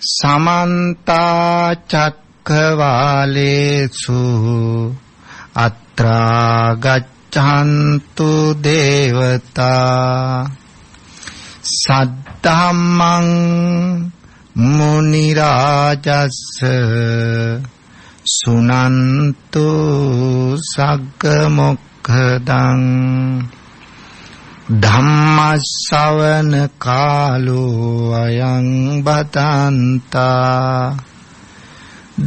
समन्ता चक्रवालेषु अत्रा गच्छन्तु देवता सद्धम्मं मुनिराजस्स सुनन्तु सग्गमुखदं धम्मश्रवण कालो अयं बदन्ता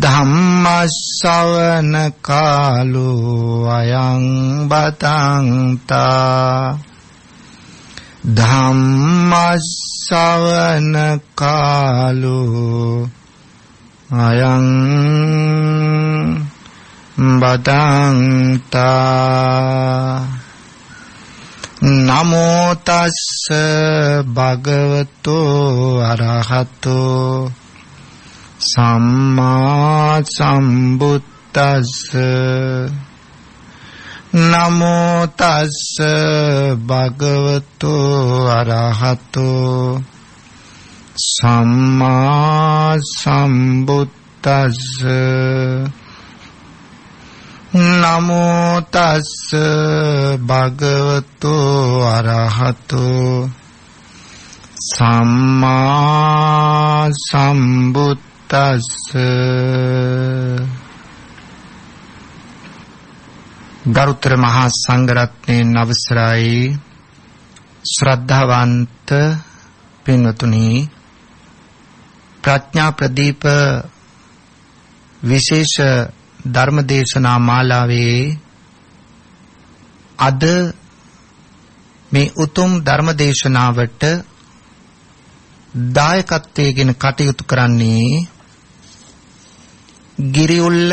धम्मश्रवण कालो अयं बदन्ता धम्मश्रवण कालो अयं बदन्ता नमो तस्स भगवतो अरहतो सम्मा सम्बुद्धस्स नमो तस्स भगवतो अरहतो सम्मा सम्बुद्धस्स नमो तस्स भगवतो अरहतो सम्मा सम्बुद्धस्स ගරුතර මහා සංඝරත්නයන් අවසරයි ශ්‍රද්ධාවන්ත පින්වතුනි ප්‍රඥා ප්‍රදීප විශේෂ ධර්මදේශනා මාලාවේ අද මේ උතුම් ධර්මදේශනාවට දායකත්වයෙන් කටයුතු කරන්නේ ගිරිඋල්ල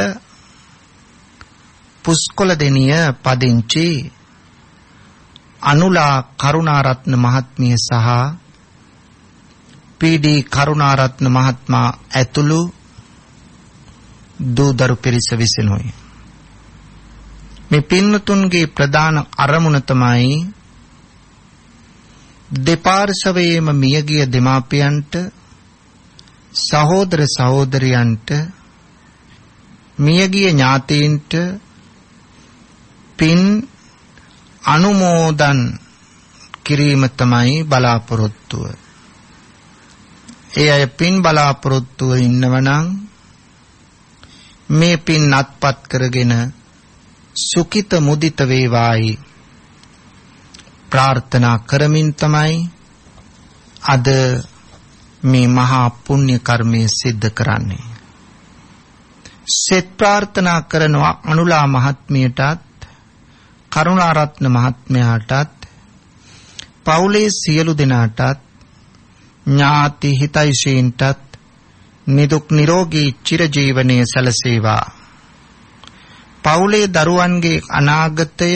පුස්කොළ දෙනිය පදිංචි අනුලා කරුණාරත්න මහත්මිය සහ පී.ඩී. කරුණාරත්න මහත්මයා ඇතුළු දූදරු පිරිස විසිනුයි. මේ පින්වතුන්ගේ ප්‍රධාන අරමුණ තමයි දෙපාර්ශවයේම මියගිය දෙමාපියන්ට සහෝදර සහෝදරියන්ට මියගිය ඥාතීන්ට පින් අනුමෝදන් කිරීම තමයි බලාපොරොත්තුව. ඒ අය පින් බලාපොරොත්තුව ඉන්නවනම් මේ පින් අත්පත් කරගෙන සුඛිත මුදිත වේවායි ප්‍රාර්ථනා කරමින් තමයි අද මේ මහා පුණ්‍ය කර්මය සිද්ධ කරන්නේ. සෙත් ප්‍රාර්ථනා කරනවා අනුලා මහත්මියටත් කරුණාරත්න මහත්මයාටත් පවුලේ සියලු දෙනාටත් ඥාති හිතයිෂීන්ටත් නිදුක් නිරෝගී චිරජීවනයේ සැලසේවා. පවුලේ දරුවන්ගේ අනාගතය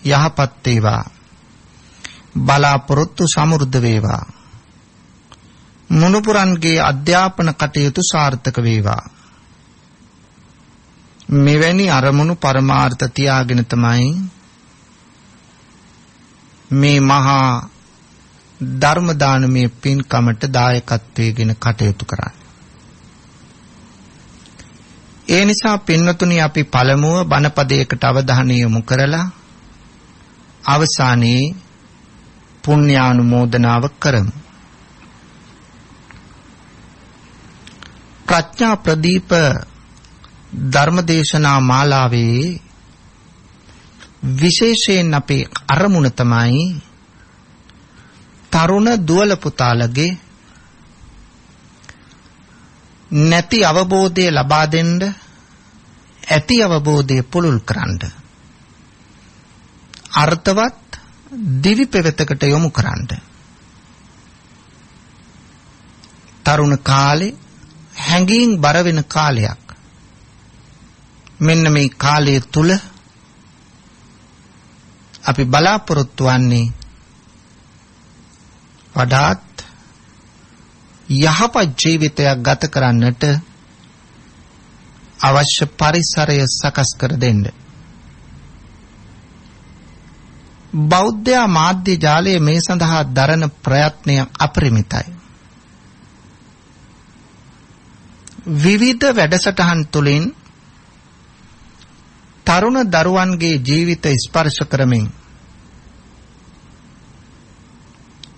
යහපත් වේවා. බලාපොරොත්තු සමෘද්ධ වේවා. මුණුපුරන්ගේ අධ්‍යාපන කටයුතු සාර්ථක වේවා. මෙවැනි අරමුණු පරමාර්ථ තියාගෙන තමයි මේ මහා ධර්ම දානමය පින්කමට දායකත්වයෙන් කටයුතු කරන්නේ. ඒ නිසා පින්වතුනි අපි පළමුව බණපදයකට අවධානය යොමු කරලා අවසානයේ පුණ්‍යානුමෝදනාව කරමු. ප්‍රඥා ප්‍රදීප ධර්මදේශනා මාලාවේ විශේෂයෙන් අපේ අරමුණ තමයි තරුණ දුවල පුතාලගේ නැති අවබෝධය ලබා දෙන්න ඇති අවබෝධය පුළුල් කරන්න අර්ථවත් දිවි පෙවෙතකට යොමු කරන්න. තරුණ කාලේ හැඟීම් බර වෙන කාලයක්. මෙන්න මේ කාලය තුල අපි බලාපොරොත්තු වන්නේ වඩාත් යහපත් ජීවිතයක් ගත කරන්නට අවශ්‍ය පරිසරය සකස් කර දෙන්න. බෞද්ධ මාධ්‍ය ජාලය මේ සඳහා දරන ප්‍රයත්නය අපරිමිතයි. විවිධ වැඩසටහන් තුලින් තරුණ දරුවන්ගේ ජීවිත ස්පර්ශ කරමින්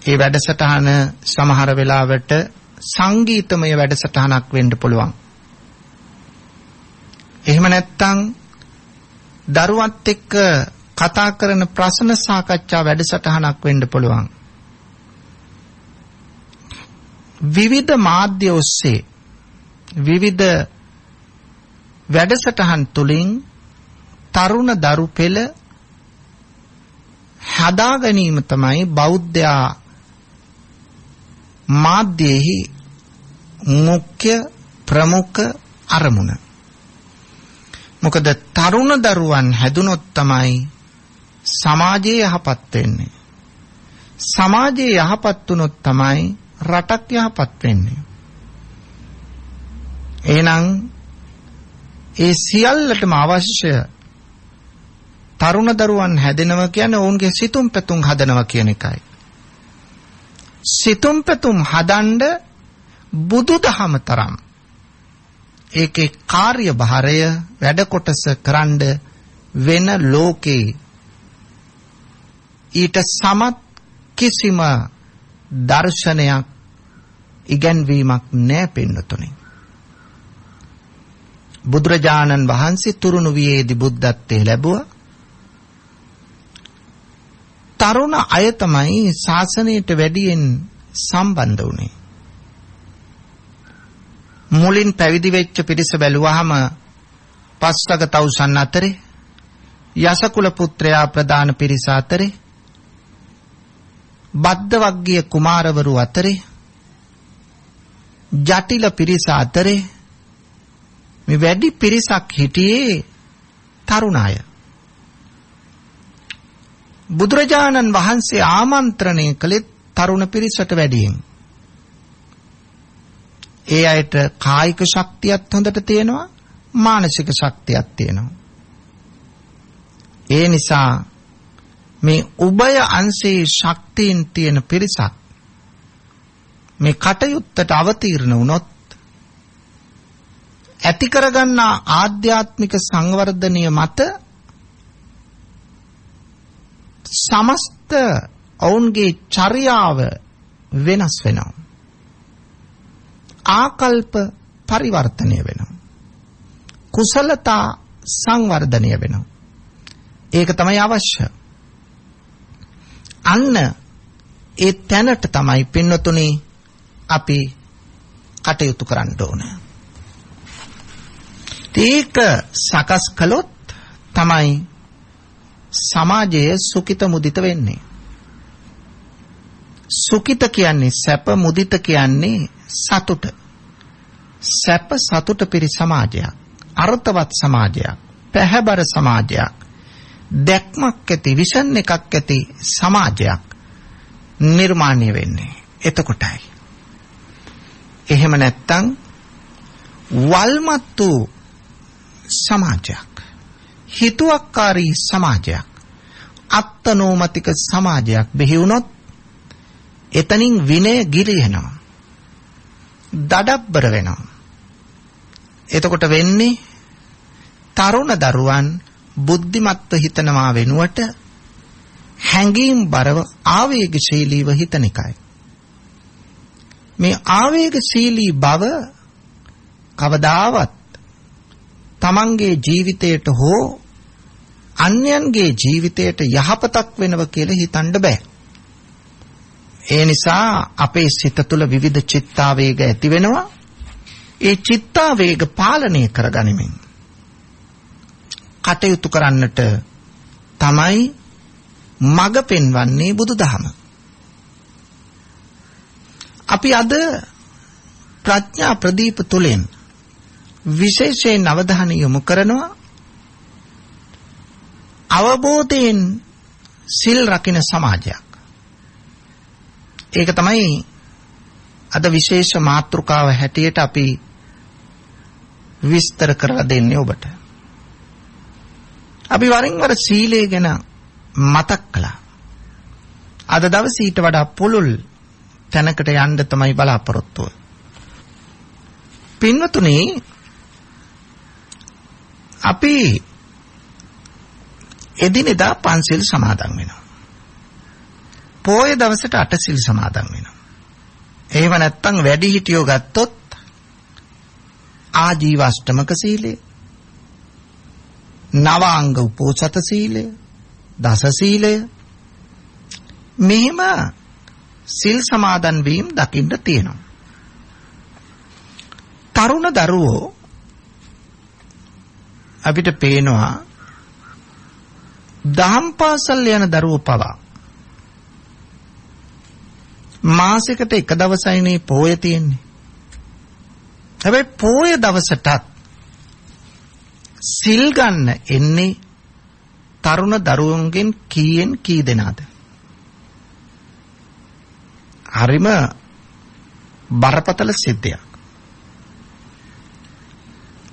ඒ වැඩසටහන සමහර වෙලාවට සංගීතමය වැඩසටහනක් වෙන්න පුළුවන්. එහෙම නැත්නම් දරුවත් එක්ක කතා කරන ප්‍රශ්න සාකච්ඡා වැඩසටහනක් වෙන්න පුළුවන්. විවිධ මාධ්‍ය ඔස්සේ විවිධ වැඩසටහන් තුලින් තරුණ දරු පෙළ හදා ගැනීම තමයි බෞද්ධ මාධ්‍යෙහි මුඛ්‍ය ප්‍රමුඛ අරමුණ. මොකද තරුණ දරුවන් හැදුනොත් තමයි සමාජයේ යහපත් වෙන්නේ. සමාජයේ යහපත් වුනොත් තමයි රටක් යහපත් වෙන්නේ. එහෙනම් ඒ සියල්ලටම අවශ්‍ය තරුණ දරුවන් හැදෙනවා කියන්නේ ඔවුන්ගේ සිතුම් පැතුම් හදනවා කියන එකයි. සිතුම් පැතුම් හදන්න බුදුදහම තරම් ඒකේ කාර්යභාරය වැඩ කොටස කරන්න වෙන ලෝකේ ඊට සමත් කිසිම දර්ශනයක් ඉගැන්වීමක් නැහැ පින්නතුනි. බුදුරජාණන් වහන්සේ තුරුණු වියේදී බුද්ධත්වයේ ලැබුවා. තරුණ අය තමයි ශාසනයට වැඩියෙන් සම්බන්ධ වුණේ. මුලින් පැවිදි වෙච්ච පිරිස බැලුවාම පස්වග තවුසන් අතරේ යසකුල පුත්‍රයා ප්‍රධාන පිරිස අතරේ බද්ද වග්ගීය කුමාරවරු අතරේ ජටිල පිරිස අතරේ මේ වැඩි පිරිසක් හිටියේ තරුණ අය. බුදුරජාණන් වහන්සේ ආමන්ත්‍රණය කළේ තරුණ පිරිසට වැඩියෙන්. ඒ අයට කායික ශක්තියත් හොඳට තියෙනවා, මානසික ශක්තියක් තියෙනවා. ඒ නිසා මේ උභය අංශේ ශක්තියින් තියෙන පිරිසක් මේ කටයුත්තට අවතීර්ණ වුණොත් ඇති කරගන්නා ආධ්‍යාත්මික සංවර්ධනය මත සමස්ත ඔවුන්ගේ චර්යාව වෙනස් වෙනවා. ආකල්ප පරිවර්තනය වෙනවා. කුසලතා සංවර්ධනය වෙනවා. ඒක තමයි අවශ්‍ය. අන්න ඒ තැනට තමයි පින්නතුනි අපි කටයුතු කරන්න ඕනේ. ඒක සකස් කළොත් තමයි සමාජයේ සුඛිත මුදිත වෙන්නේ. සුඛිත කියන්නේ සැප, මුදිත කියන්නේ සතුට. සැප සතුට පිරි සමාජයක්, අර්ථවත් සමාජයක්, පැහැබර සමාජයක්, දැක්මක් ඇති විෂන් එකක් ඇති සමාජයක් නිර්මාණය වෙන්නේ එතකොටයි. එහෙම නැත්තම් වල්මත් වූ සමාජයක්, හිතුවක්කාරී සමාජයක්, අත්නෝමතික සමාජයක් බිහි වුණොත් එතනින් විනය ගිලිහෙනවා, දඩබ්බර වෙනවා. එතකොට වෙන්නේ තරුණ දරුවන් බුද්ධිමත්ව හිතනවා වෙනුවට හැඟීම් බරව ආවේගශීලීව හිතන එකයි. මේ ආවේගශීලී බව කවදාවත් තමන්ගේ ජීවිතයට හෝ අන්‍යයන්ගේ ජීවිතයට යහපතක් වෙනව කියලා හිතන්න බෑ. ඒ නිසා අපේ සිත තුළ විවිධ චිත්තාවේග ඇති වෙනවා. ඒ චිත්තාවේග පාලනය කරගනිමින් කටයුතු කරන්නට තමයි මඟ පෙන්වන්නේ බුදුදහම. අපි අද ප්‍රඥා ප්‍රදීප තුලින් විශේෂයෙන් අවධානය යොමු කරනවා අවබෝධයෙන් සිල් රකින්න සමාජයක්. ඒක තමයි අද විශේෂ මාතෘකාව හැටියට අපි විස්තර කරලා දෙන්නේ ඔබට. අපි වරින් වර සීලය ගැන මතක් කළා. අද දවසේ ඊට වඩා පුළුල් තැනකට යන්න තමයි බලාපොරොත්තු වෙන්නේ. පින්වතුනි අපි එදිනෙදා පන්සිල් සමාදන් වෙනවා. පොය දවසට අටසිල් සමාදන් වෙනවා. එහෙම නැත්නම් වැඩි හිටියෝ ගත්තොත් ආජීව අෂ්ටමක සීලය, නවාංග උපෝසත සීලය, දස සීලය, මෙහිම සිල් සමාදන් වීම දකින්න තියෙනවා. තරුණ දරුවෝ අපිට පේනවා දහම් පාසල් යන දරුවෝ පවා මාසෙකට එක දවසයිනේ පෝය තියෙන්නේ. හැබැයි පෝය දවසටත් සිල් ගන්න එන්නේ තරුණ දරුවන්ගෙන් කීයෙන් කී දෙනාද? හරිම බරපතල සිද්ධියක්.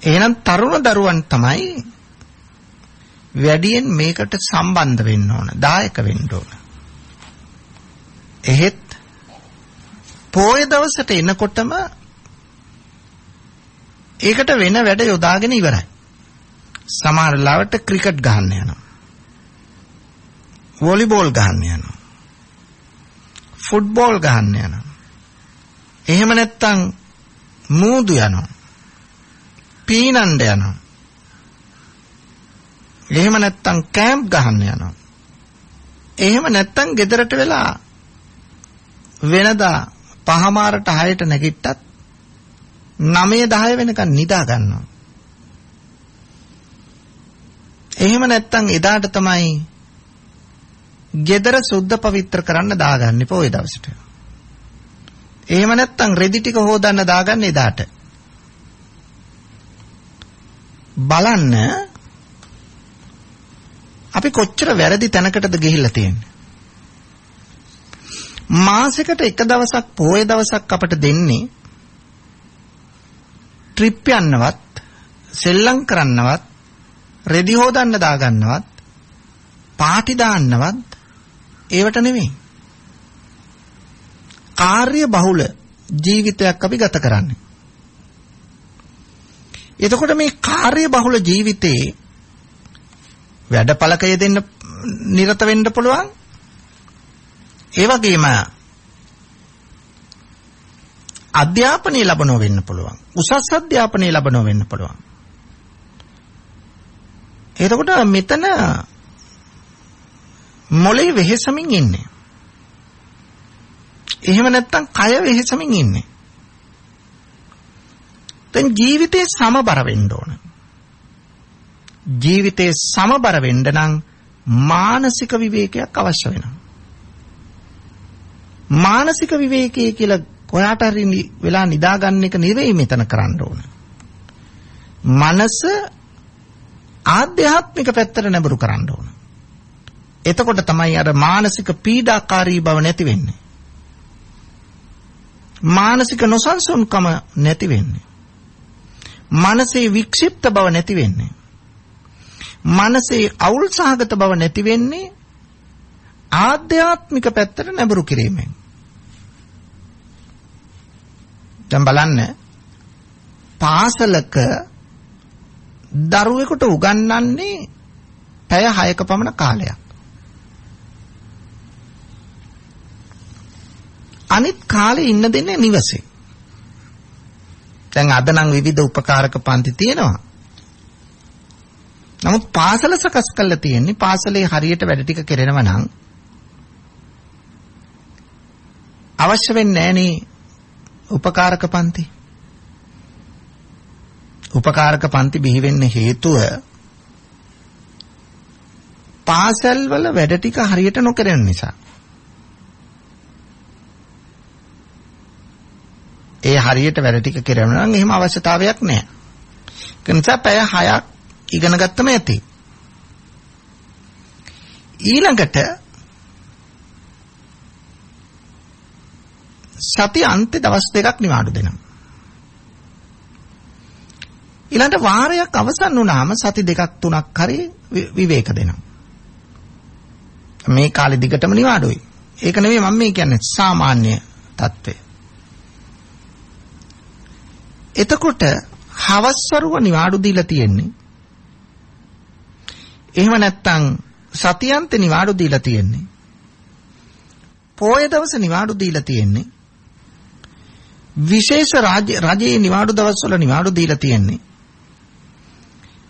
එහෙනම් තරුණ දරුවන් තමයි වැඩියෙන් මේකට සම්බන්ධ වෙන්න ඕන, දායක වෙන්න ඕන. එහෙත් පොය දවසට එනකොටම ඒකට වෙන වැඩ යොදාගෙන ඉවරයි. සමහර ලාවට ක්‍රිකට් ගහන්න යනවා, වොලිබෝල් ගහන්න යනවා, ෆුට්බෝල් ගහන්න යනවා. එහෙම නැත්නම් මූදු යනවා, පීනන්න යනවා. එහෙම නැත්නම් කැම්ප් ගහන්න යනවා. එහෙම නැත්නම් ගෙදරට වෙලා වෙනදා 5:00ට 6ට නැගිට්ටත් 9-10 වෙනකන් නිදා ගන්නවා. එහෙම නැත්නම් එදාට තමයි ගෙදර සුද්ධ පවිත්‍ර කරන්න දාගන්නේ පොය දවසට. එහෙම නැත්නම් රෙදි ටික හොදන්න දාගන්නේ එදාට. බලන්න අපි කොච්චර වැරදි තැනකටද ගිහිල්ලා තියෙන්නේ. මාසෙකට එක දවසක් පොය දවසක් අපට දෙන්නේ ට්‍රිප් යන්නවත්, සෙල්ලම් කරන්නවත්, රෙදි හොදන්න දාගන්නවත්, පාටි දාන්නවත් ඒවට නෙමෙයි. කාර්ය බහුල ජීවිතයක් අපි ගත කරන්නේ. එතකොට මේ කාර්ය බහුල ජීවිතේ වැඩපලක යෙදෙන්න නිරත වෙන්න පුළුවන්. ඒ වගේම අධ්‍යාපනය ලැබනව වෙන්න පුළුවන්. උසස් අධ්‍යාපනය ලැබනව වෙන්න පුළුවන්. එතකොට මෙතන මොලේ වෙහෙසමින් ඉන්නේ. එහෙම නැත්නම් කය වෙහෙසමින් ඉන්නේ. දැන් ජීවිතේ සමබර වෙන්න ඕන. ජීවිතේ සමබර වෙන්න නම් මානසික විවේකයක් අවශ්‍ය වෙනවා. මානසික විවේකයේ කියලා කොහාට හරි වෙලා නිදා ගන්න එක නෙවෙයි මෙතන කරන්න ඕන. මනස ආධ්‍යාත්මික පැත්තට නැඹුරු කරන්න ඕන. එතකොට තමයි අර මානසික පීඩාකාරී බව නැති වෙන්නේ. මානසික නොසන්සුන්කම නැති වෙන්නේ. මනසේ වික්ෂිප්ත බව නැති වෙන්නේ. මනසේ අවුල් සහගත බව නැති වෙන්නේ ආධ්‍යාත්මික පැත්තට නැඹුරු කිරීමෙන්. දැන් බලන්න පාසලක දරුවෙකුට උගන්වන්නේ පැය 6ක පමණ කාලයක්. අනිත් කාලේ ඉන්න දෙන්නේ නිවසේ. දැන් අද නම් විවිධ උපකාරක පන්ති තියෙනවා. නමුත් පාසල සකස් කරලා තියෙන්නේ පාසලේ හරියට වැඩ ටික කරනවා නම් අවශ්‍ය වෙන්නේ නැහනේ උපකාරක පන්ති. උපකාරක පන්ති බිහි වෙන්න හේතුව පාසල් වල වැඩ ටික හරියට නොකරන නිසා. ඒ හරියට වැඩ ටික කරනවා නම් එහෙම අවශ්‍යතාවයක් නැහැ. ඒ නිසා පැය 6ක් ඉගෙන ගත්තම ඇති. ඊළඟට සති අන්ත දවස් 2ක් නිවාඩු දෙනවා. ඊළඟට වාරයක් අවසන් වුණාම සති 2ක් 3ක් හරි විවේක දෙනවා. මේ කාලෙ දිගටම නිවාඩුයි. ඒක නෙවෙයි මම මේ කියන්නේ සාමාන්‍ය තත්ත්වය. එතකොට හවස්වරුව නිවාඩු දීලා තියෙන්නේ. එහෙම නැත්නම් සතියන්ත නිවාඩු දීලා තියෙන්නේ. පොය දවස නිවාඩු දීලා තියෙන්නේ. විශේෂ රජයේ නිවාඩු දවස්වල නිවාඩු දීලා තියෙන්නේ.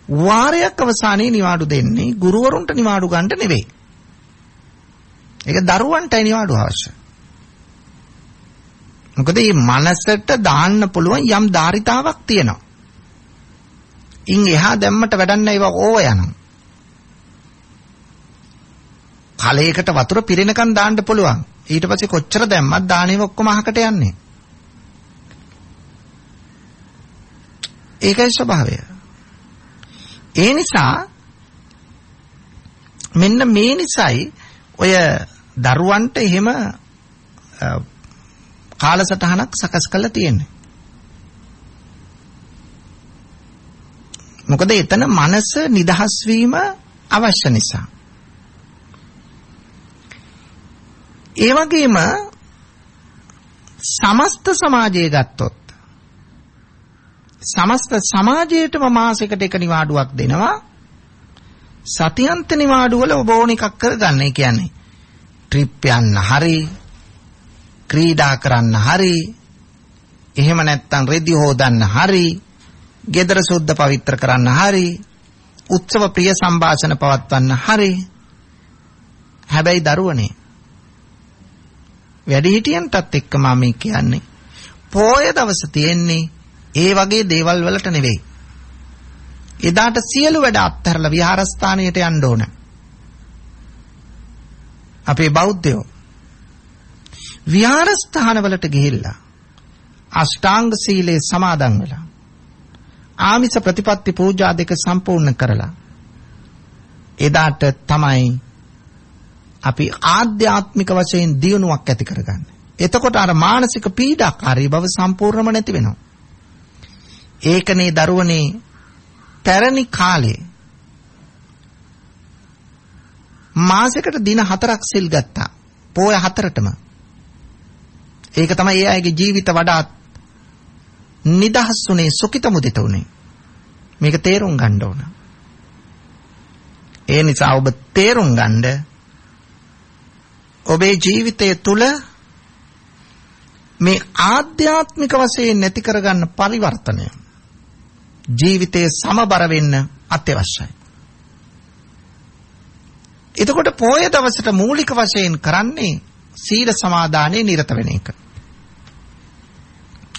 වාරයක් අවසානයේ නිවාඩු දෙන්නේ ගුරුවරුන්ට නිවාඩු ගන්න නෙවෙයි. ඒක දරුවන්ටයි නිවාඩු අවශ්‍යයි. මොකද මේ මනසට දාන්න පුළුවන් යම් ධාරිතාවක් තියෙනවා. ඉන් එහා දැම්මට වැඩක් නැහැ ඒවා ඕව යනවා. කලයකට වතුර පිරෙනකන් දාන්න පුළුවන්. ඊට පස්සේ කොච්චර දැම්මත් දාණේව ඔක්කොම අහකට යන්නේ. ඒකයි ස්වභාවය. ඒ නිසා මෙන්න මේ නිසයි ඔය දරුවන්ට එහෙම කාලසටහනක් සකස් කරලා තියෙන්නේ. මොකද එතන මනස නිදහස් වීම අවශ්‍ය නිසා. ඒ වගේම සමස්ත සමාජය ගත්තොත් සමස්ත සමාජයටම මාසෙකට එක නිවාඩුවක් දෙනවා. සතියන්ත නිවාඩු වල ඔබ ඕන එකක් කරගන්න. ඒ කියන්නේ ට්‍රිප් යන්න හරි, ක්‍රීඩා කරන්න හරි, එහෙම නැත්නම් රෙදි හොදන්න හරි, ගෙදර සුද්ධ පවිත්‍ර කරන්න හරි, උත්සව ප්‍රිය සංഭാෂණ පවත්වන්න හරි. හැබැයි දරුවනේ වැඩිහිටියන්ටත් එක්ක මම කියන්නේ පොය දවස තියෙන්නේ ඒ වගේ දේවල් වලට නෙවෙයි. එදාට සියලු වැඩ අත්හැරලා විහාරස්ථානයට යන්න ඕන. අපේ බෞද්ධයෝ විහාරස්ථාන වලට ගිහිල්ලා අෂ්ටාංග සීලේ සමාදන් වෙලා ආමිස ප්‍රතිපත්ති පූජා දෙක සම්පූර්ණ කරලා එදාට තමයි අපි ආධ්‍යාත්මික වශයෙන් දියුණුවක් ඇති කරගන්නේ. එතකොට අර මානසික පීඩාකාරී බව සම්පූර්ණම නැති වෙනවා. ඒකනේ දරුවනේ පැරණි කාලේ මාසෙකට දින 4ක් සිල් ගත්තා. පොය 4ටම. ඒක තමයි ඒ අයගේ ජීවිත වඩාත් නිදහස් උනේ, සුඛිත මුදිත උනේ. මේක තේරුම් ගන්න ඕන. ඒ නිසා ඔබ තේරුම් ගන්න ඔබේ ජීවිතය තුළ මේ ආධ්‍යාත්මික වශයෙන් නැති කරගන්න පරිවර්තනය ජීවිතයේ සමබර වෙන්න අත්‍යවශ්‍යයි. එතකොට පොය දවසට මූලික වශයෙන් කරන්නේ සීල සමාදානයේ නිරත වෙන එක.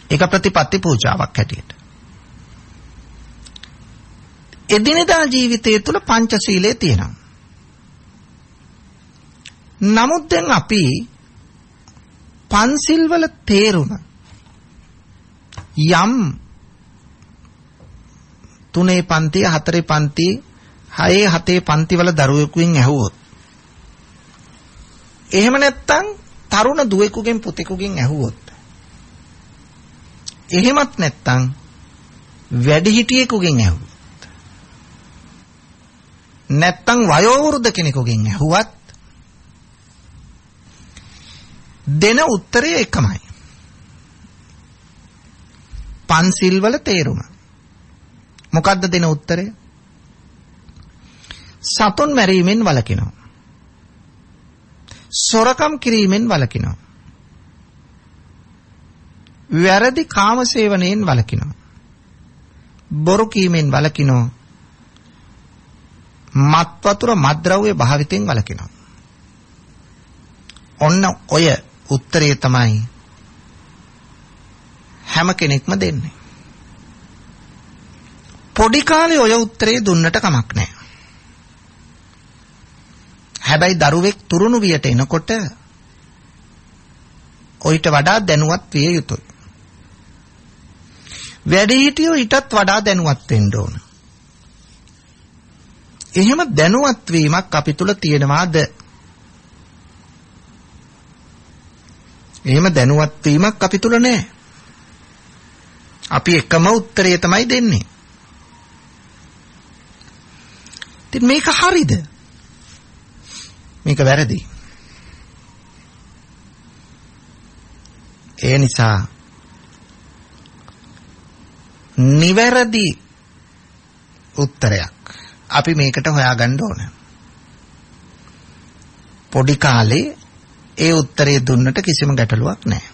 ඒක ප්‍රතිපත්ති පූජාවක් හැටියට. එදිනෙදා ජීවිතය තුළ පංචශීලයේ තියෙනවා. නමුත් දැන් අපි පන්සිල් වල තේරුම යම් 3 පන්ති 4 පන්ති 6 7 පන්ති වල දරුවෙකුගෙන් ඇහුවොත්, එහෙම නැත්නම් තරුණ දුවෙකුගෙන් පුතෙකුගෙන් ඇහුවොත්, එහෙමත් නැත්නම් වැඩිහිටියෙකුගෙන් ඇහුවොත්, නැත්නම් වයෝවෘද්ධ කෙනෙකුගෙන් ඇහුවත් දෙන උත්තරය එකමයි. පන්සිල් වල තේරුම. මොකද්ද දෙන උත්තරය? සතුන් මැරීමෙන් වළකිනවා. සොරකම් කිරීමෙන් වළකිනවා. වැරදි කාමසේවනයෙන් වළකිනවා. බොරු කීමෙන් වළකිනවා. මත් වතුර මත්ද්‍රව්‍ය භාවිතයෙන් වළකිනවා. ඔන්න ඔය උත්තරය තමයි හැම කෙනෙක්ම දෙන්නේ. පොඩි කාලේ ඔය උත්තරේ දුන්නට කමක් නැහැ. හැබැයි දරුවෙක් තුරුණු වියට එනකොට ඔయిత වඩා දැනුවත් විය යුතුයි. වැඩිහිටියෝ ඊටත් වඩා දැනුවත් වෙන්න ඕන. එහෙම දැනුවත් වීමක් අපි තුල තියෙනවාද? එහෙම දැනුවත් වීමක් අපි තුල නැහැ. අපි එකම උත්තරය තමයි දෙන්නේ. ඉතින් මේක හරිද? මේක වැරදි. ඒ නිසා නිවැරදි උත්තරයක් අපි මේකට හොයාගන්න ඕන. පොඩි කාලේ ඒ උත්තරේ දුන්නට කිසිම ගැටලුවක් නැහැ.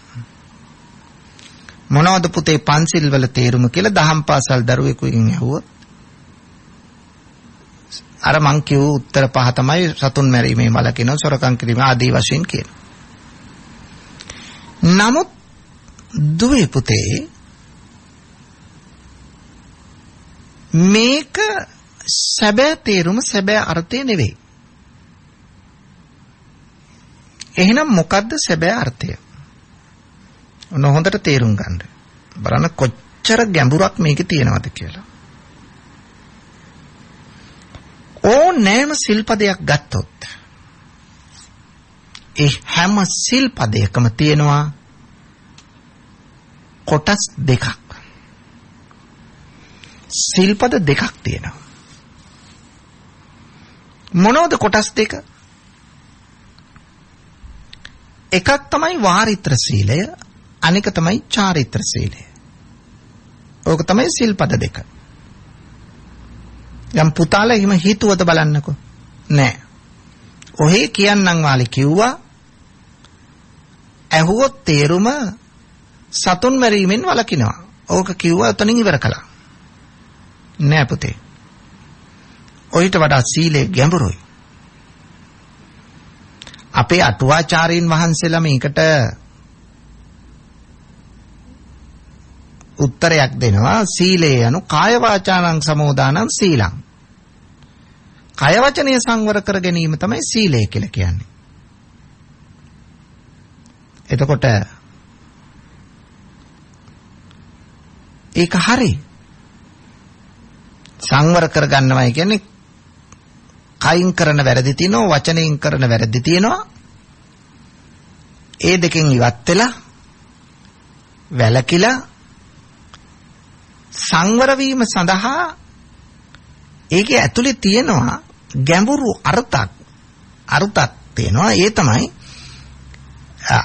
මොනවද පුතේ පන්සිල් වල තේරුම කියලා දහම් පාසල් දරුවෙකුගෙන් ඇහුවොත් අර මං කියව උත්තර පහ තමයි සතුන් මැරීමේ වළකින සොරකම් කිරීම ආදී වශයෙන් කියන. නමුත් දුවේ පුතේ මේක සැබෑ තේරුම සැබෑ අර්ථය නෙවෙයි. එහෙනම් මොකද්ද සැබෑ අර්ථය? ඔන්න හොඳට තේරුම් ගන්න. බලන්න කොච්චර ගැඹුරක් මේකේ තියෙනවද කියලා. ඕනෑම සිල්පදයක් ගත්තොත් ඒ හැම සිල්පදයකම තියෙනවා කොටස් දෙකක්. සිල්පද දෙකක් තියෙනවා. මොනවද කොටස් දෙක? එකක් තමයි වාරිත්‍ර සීලය, අනික තමයි චාරිත්‍ර සීලය. ඕක තමයි සිල්පද දෙක. යම් පුතාලා එහෙම හිතුවද බලන්නකෝ. නෑ. ඔහේ කියන්නම් වාලේ කිව්වා ඇහුවොත් තේරුම සතුන් මැරීමෙන් වළකිනවා. ඕක කිව්වා උතනින් ඉවර කළා. නෑ පුතේ. ඔయిత වඩා සීලේ ගැඹුරුයි. අපේ අටුවාචාරීන් වහන්සේලා මේකට උත්තරයක් දෙනවා. සීලේ යනු කාය වාචානං සමෝදානං සීලං. කය වචනය සංවර කර ගැනීම තමයි සීලය කියලා කියන්නේ. එතකොට ඒක හරි. සංවර කර ගන්නවයි කියන්නේ කයින් කරන වැරදි තියෙනවා, වචනයෙන් කරන වැරදි තියෙනවා. ඒ දෙකෙන් ඉවත් වෙලා වැළකීලා සංවර වීම සඳහා ඒකේ ඇතුලේ තියෙනවා ගැඹුරු අර්ථයක් තියෙනවා. ඒ තමයි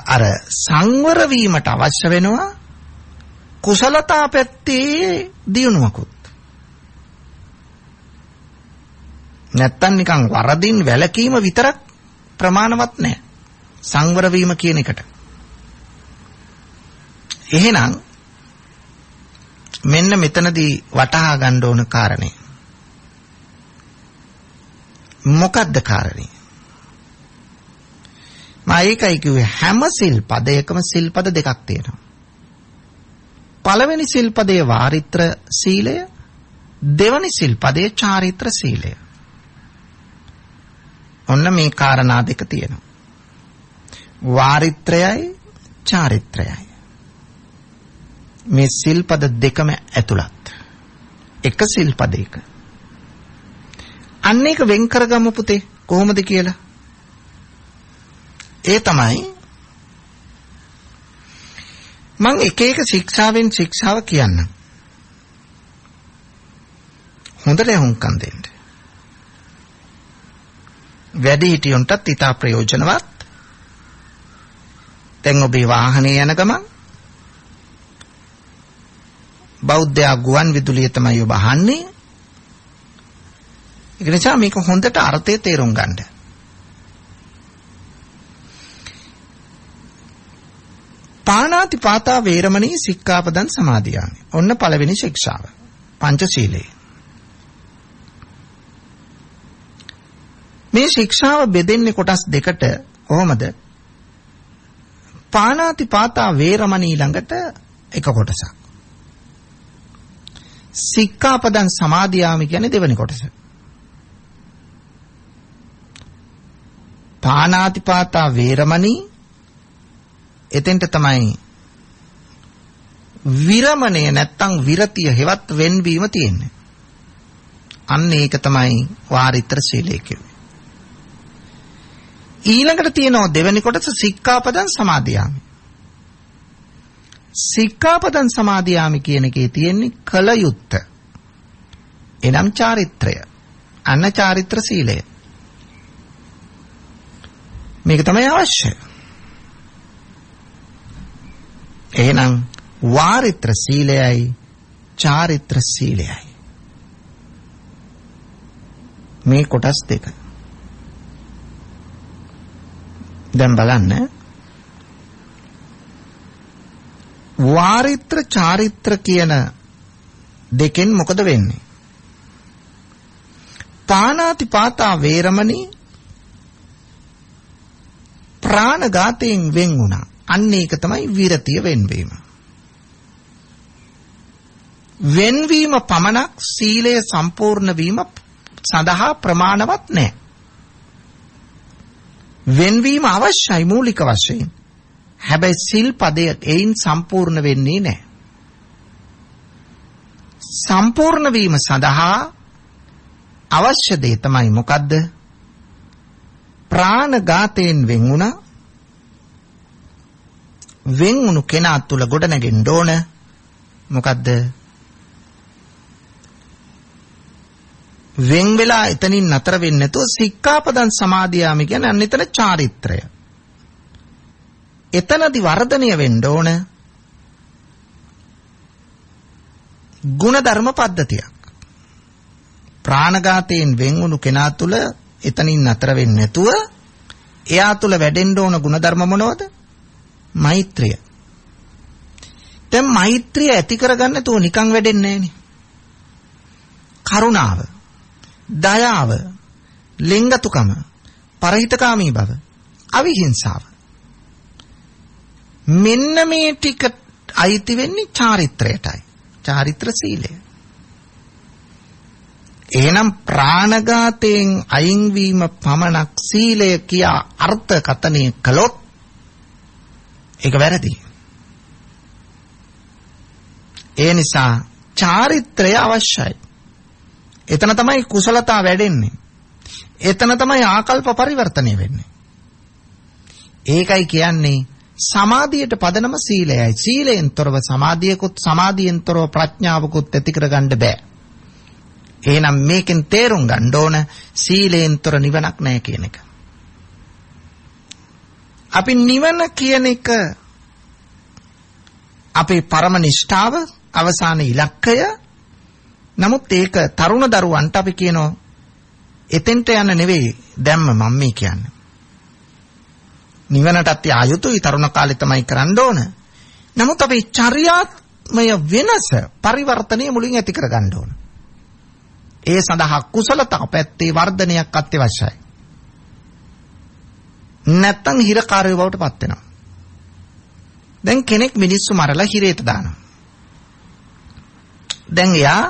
අර සංවර වීමට අවශ්‍ය වෙනවා කුසලතා පැත්තේ දියුණුවකුත්. නැත්තම් නිකන් වරදින් වැළකීම විතරක් ප්‍රමාණවත් නැහැ සංවර වීම කියන එකට. එහෙනම් මෙන්න මෙතනදී වටහා ගන්න ඕන කාරණේ මොකක්ද කාරණේ? මම ඒකයි කිව්වේ හැම සිල්පදයකම සිල්පද දෙකක් තියෙනවා. පළවෙනි සිල්පදයේ වාරිත්‍ර සීලය, දෙවැනි සිල්පදයේ චාරිත්‍ර සීලය. ඔන්න මේ කාරණා දෙක තියෙනවා. වාරිත්‍රයයි චාරිත්‍රයයි. මේ සිල්පද දෙකම ඇතුළත් එක සිල්පදයක. අන්න ඒක වෙන් කරගමු පුතේ කොහොමද කියලා. ඒ තමයි මම එක එක ශික්ෂාවෙන් ශික්ෂාව කියන්නම්. හොඳට හුම්කම් දෙන්න. වැඩි හිටියොන්ටත් ඉතා ප්‍රයෝජනවත්. දැන් ඔබේ වාහනේ යන ගමන් බෞද්ධ ගුවන් විදුලිය තමයි ඔබ අහන්නේ. ඒ නිසා මේක හොඳට අර්ථය තේරුම් ගන්න. පාණාති පාතා වේරමණී සික්ඛාපදං සමාදියාමි. ඔන්න පළවෙනි ශික්ෂාව. පංචශීලයේ. මේ ශික්ෂාව බෙදෙන්නේ කොටස් දෙකට. කොහොමද? පාණාති පාතා වේරමණී ළඟට එක කොටසක්. සික්ඛාපදං සමාදියාමි කියන්නේ දෙවෙනි කොටස. පාණාති පාතා වේරමණී එතෙන්ට තමයි විරමණය නැත්තම් විරතිය හෙවත් වෙන්වීම තියෙන්නේ. අන්න ඒක තමයි වාරිත්‍ර සීලය කියන්නේ. ඊළඟට තියෙනවා දෙවෙනි කොටස සික්ඛාපදං සමාදියාමි. සික්ඛාපදං සමාදියාමි කියන එකේ තියෙන්නේ කල යුත්ත. එනම් චාරිත්‍රය. අන්න චාරිත්‍ර සීලය. මේක තමයි අවශ්‍ය. එහෙනම් වාරිත්‍ර සීලයයි චාරිත්‍ර සීලයයි. මේ කොටස් දෙක. දැන් බලන්න වාරිත්‍ර චාරිත්‍ර කියන දෙකෙන් මොකද වෙන්නේ? පාණාතිපාතා වේරමණී ප්‍රාණඝාතයෙන් වෙන් වුණා. අන්න ඒක තමයි විරතිය වෙන්වීම. වෙන්වීම පමණක් සීලය සම්පූර්ණ වීම සඳහා ප්‍රමාණවත් නැහැ. වෙන්වීම අවශ්‍යයි මූලික වශයෙන්. හැබැයි සිල් පදය එයින් සම්පූර්ණ වෙන්නේ නැහැ. සම්පූර්ණ වීම සඳහා අවශ්‍ය දේ තමයි මොකද්ද? ප්‍රාණඝාතයෙන් වෙන් වුණා. වෙන් වුණු කෙනා තුල ගොඩනැගෙන්න ඕන මොකද්ද? වෙන් වෙලා එතනින් නතර වෙන්නේ නැතුව සික්ඛාපදං සමාදියාමි කියන්නේ අන්න එතන චාරිත්‍රය. එතනදි වර්ධනය වෙන්න ඕන ගුණධර්ම පද්ධතියක්. ප්‍රාණඝාතයෙන් වෙන් වුණු කෙනා තුල එතනින් නතර වෙන්නේ නැතුව එයා තුල වැඩෙන්න ඕන ගුණධර්ම මොනවද? මෛත්‍රිය. දැන් මෛත්‍රිය ඇති කරගන්න නැතුව නිකන් වැඩෙන්නේ නැහනේ. කරුණාව, දයාව, ලිංගතුකම, පරහිතකාමී බව, අවිහිංසාව. මෙන්න මේ ටික අයිති වෙන්නේ චාරිත්‍රයටයි. චාරිත්‍ර සීලය. එහෙනම් ප්‍රාණඝාතයෙන් අයින් වීම පමණක් සීලය කියා අර්ථකථනය කළොත් ඒක වැරදි. ඒ නිසා චාරිත්‍රය අවශ්‍යයි. එතන තමයි කුසලතා වැඩෙන්නේ. එතන තමයි ආකල්ප පරිවර්තනය වෙන්නේ. ඒකයි කියන්නේ සමාධියට පදනම සීලයයි. සීලයෙන් තොරව සමාධියකුත් සමාධියෙන් තොරව ප්‍රඥාවකුත් ඇති කරගන්න බෑ. එහෙනම් මේකෙන් තේරුම් ගන්න ඕන සීලයෙන් තොර නිවනක් නැහැ කියන එක. අපි නිවන කියන එක අපේ පරම නිෂ්ඨාව අවසාන ඉලක්කය. නමුත් ඒක තරුණ දරුවන්ට අපි කියනවා එතෙන්ට යන්න නෙවෙයි දැම්ම මම මේ කියන්නේ. නිවනටත් ආයුතුයි තරුණ කාලේ තමයි කරන්න ඕන. නමුත් අපේ චර්යාත්මය වෙනස පරිවර්තනය මුලින් ඇති කර ගන්න ඕන. ඒ සඳහා කුසලතා පැත්තේ වර්ධනයක් අත්‍යවශ්‍යයි. නැත්තම් හිරකාරයෝ බවට පත් වෙනවා. දැන් කෙනෙක් මිනිස්සු මරලා හිරේට දානවා. දැන් එයා